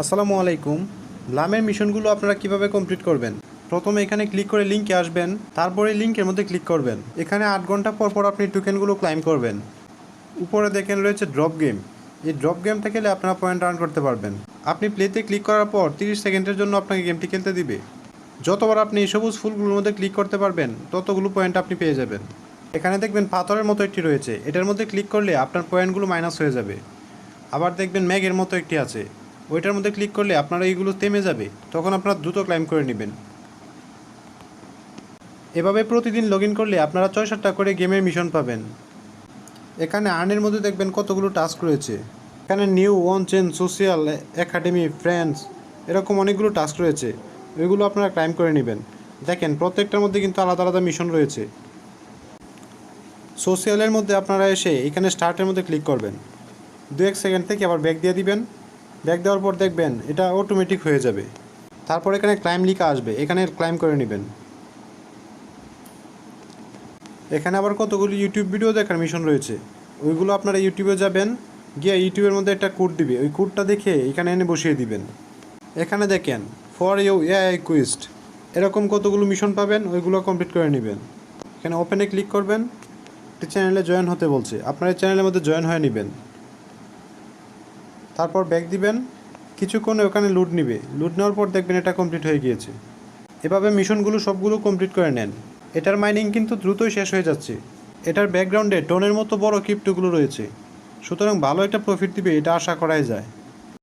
আসসালামু আলাইকুম। লামের মিশনগুলো আপনারা কিভাবে কমপ্লিট করবেন? প্রথমে এখানে ক্লিক করে লিঙ্কে আসবেন, তারপরে লিঙ্কের মধ্যে ক্লিক করবেন। এখানে 8 ঘন্টা পর পর আপনি টোকেনগুলো ক্লাইম করবেন। উপরে দেখেন রয়েছে ড্রপ গেম। এই ড্রপ গেম থেকে আপনারা পয়েন্ট আর্ন করতে পারবেন। আপনি প্লেতে ক্লিক করার পর 30 সেকেন্ডের জন্য আপনাকে গেমটি খেলতে দিবে। যতবার আপনি এই সবুজ ফুলগুলোর মধ্যে ক্লিক করতে পারবেন ততগুলো পয়েন্ট আপনি পেয়ে যাবেন। এখানে দেখবেন পাথরের মতো একটি রয়েছে, এটার মধ্যে ক্লিক করলে আপনার পয়েন্টগুলো মাইনাস হয়ে যাবে। আবার দেখবেন ম্যাগের মতো একটি আছে, ওইটার মধ্যে ক্লিক করলে আপনারা এইগুলো থেমে যাবে, তখন আপনারা দ্রুত ক্লাইম করে নেবেন। এভাবে প্রতিদিন লগ ইন করলে আপনারা 6-7টা করে গেমের মিশন পাবেন। এখানে আর্নের মধ্যে দেখবেন কতগুলো টাস্ক রয়েছে। এখানে new, one chain, social, academy, friends, এরকম অনেকগুলো টাস্ক রয়েছে, ওইগুলো আপনারা ক্লাইম করে নেবেন। দেখেন প্রত্যেকটার মধ্যে কিন্তু আলাদা আলাদা মিশন রয়েছে। সোশিয়ালের মধ্যে আপনারা এসে এখানে স্টার্টের মধ্যে ক্লিক করবেন, 2-1 সেকেন্ড থেকে আবার ব্যাক দিয়ে দিবেন। ব্যাক দেওয়ার পর দেখবেন এটা অটোমেটিক হয়ে যাবে। তারপর এখানে ক্লাইম লেখা আসবে, এখানে ক্লাইম করে নেবেন। এখানে আবার কতগুলো ইউটিউব ভিডিও দেখার মিশন রয়েছে, ওইগুলো আপনারা ইউটিউবে যাবেন, গিয়ে ইউটিউবের মধ্যে একটা কোড দিবে, ওই কোডটা দেখে এখানে এনে বসিয়ে দিবেন। এখানে দেখেন ফর ইউ এআই কুইস্ট, এরকম কতগুলো মিশন পাবেন, ওইগুলো কমপ্লিট করে নেবেন। এখানে ওপেনে ক্লিক করবেন, একটি চ্যানেলে জয়েন হতে বলছে, আপনার এই চ্যানেলের মধ্যে জয়েন হয়ে নেবেন। তারপর ব্যাক দিবেন, কিছুক্ষণ ওখানে লুট নিবে, লুট নেওয়ার পর দেখবেন এটা কমপ্লিট হয়ে গিয়েছে। এভাবে মিশনগুলো সবগুলো কমপ্লিট করে নেন। এটার মাইনিং কিন্তু দ্রুতই শেষ হয়ে যাচ্ছে। এটার ব্যাকগ্রাউন্ডে টনের মতো বড় ক্রিপ্টোগুলো রয়েছে, সুতরাং ভালো একটা প্রফিট দিবে এটা আশা করাই যায়।